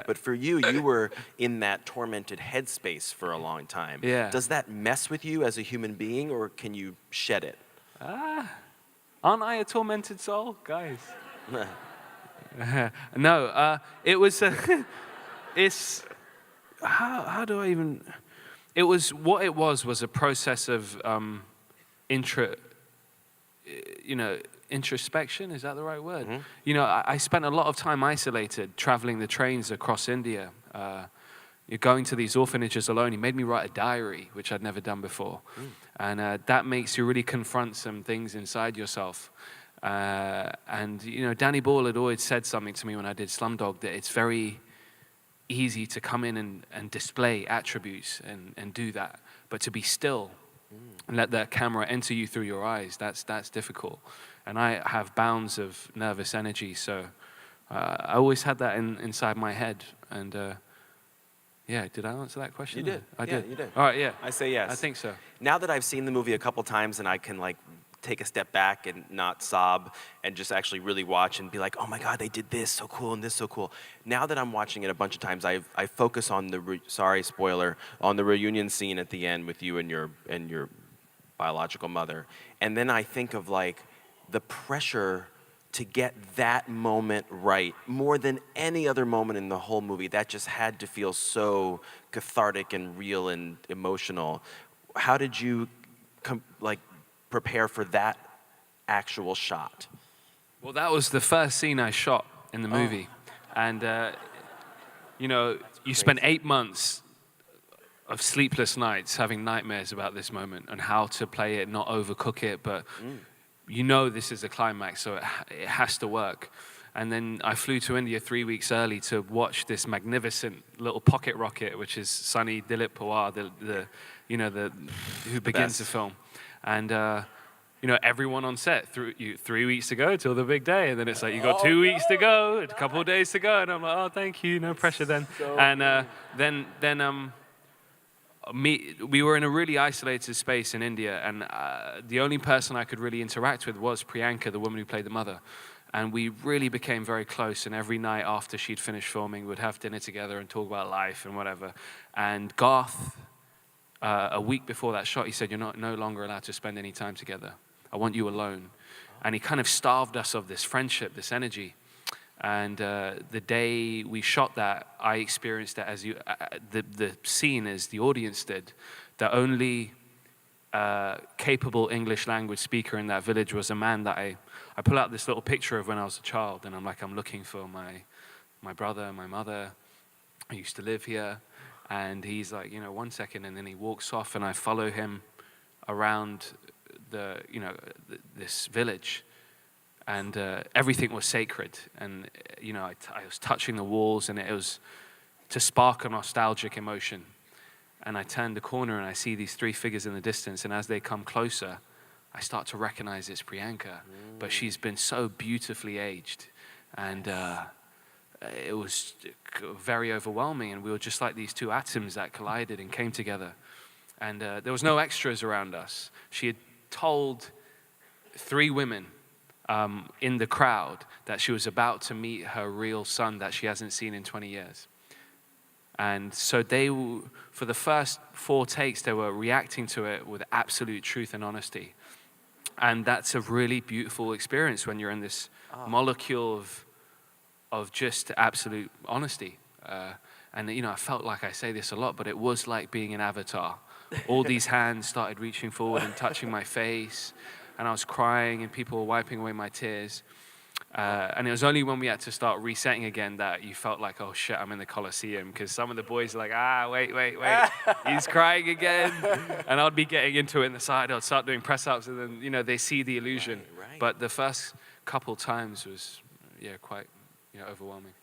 But for you, you were in that tormented headspace for a long time. Yeah. Does that mess with you as a human being, or can you shed it? Aren't I a tormented soul, guys? No, it was. It's how do I even? It was what it was a process of introspection. Is that the right word? Mm-hmm. You know, I spent a lot of time isolated, traveling the trains across India. You're going to these orphanages alone. He made me write a diary, which I'd never done before. And that makes you really confront some things inside yourself. And, you know, Danny Ball had always said something to me when I did Slumdog, that it's very easy to come in and display attributes and do that. But to be still and let that camera enter you through your eyes, that's difficult. And I have bounds of nervous energy, so I always had that inside my head. And yeah, did I answer that question? You did. I did. You did. All right, yeah. I say yes. I think so. Now that I've seen the movie a couple times and I can like take a step back and not sob and just actually really watch and be like, oh my God, they did this so cool and this so cool. Now that I'm watching it a bunch of times, I focus on sorry, spoiler, on the reunion scene at the end with you and your biological mother. And then I think of like the pressure to get that moment right more than any other moment in the whole movie. That just had to feel so cathartic and real and emotional. How did you prepare for that actual shot? Well, that was the first scene I shot in the movie. And, you know, you spent 8 months of sleepless nights having nightmares about this moment and how to play it, not overcook it, but you know this is a climax, so it has to work. And then I flew to India 3 weeks early to watch this magnificent little pocket rocket, which is Sunny Dilip Pawar, who begins the film. And you know, everyone on set threw you 3 weeks to go till the big day, and then it's like you got 2 weeks to go, a couple of days to go, and I'm like, oh, thank you, no pressure then. And we were in a really isolated space in India, and the only person I could really interact with was Priyanka, the woman who played the mother. And we really became very close, and every night after she'd finished filming, we'd have dinner together and talk about life and whatever. And Garth, a week before that shot, he said, you're no longer allowed to spend any time together. I want you alone. And he kind of starved us of this friendship, this energy. And the day we shot that, I experienced it as the scene as the audience did. The only capable English language speaker in that village was a man that I pull out this little picture of when I was a child, and I'm looking for my brother, my mother. I used to live here. And he's like, you know, 1 second, and then he walks off, and I follow him around this village. And everything was sacred, and you know, I was touching the walls, and it was to spark a nostalgic emotion. And I turned the corner, and I see these 3 figures in the distance, and as they come closer, I start to recognize it's Priyanka, but she's been so beautifully aged, and it was very overwhelming, and we were just like these 2 atoms that collided and came together. And there was no extras around us. She had told 3 women in the crowd that she was about to meet her real son that she hasn't seen in 20 years. And so for the first 4 takes, they were reacting to it with absolute truth and honesty. And that's a really beautiful experience when you're in this molecule of just absolute honesty. And you know, I felt like I say this a lot, but it was like being an avatar. All these hands started reaching forward and touching my face, and I was crying, and people were wiping away my tears. And it was only when we had to start resetting again that you felt like, oh shit, I'm in the Colosseum, because some of the boys are like, wait, he's crying again. And I'd be getting into it in the side, I'd start doing press-ups, and then, you know, they see the illusion. Right. But the first couple times was, quite, overwhelming.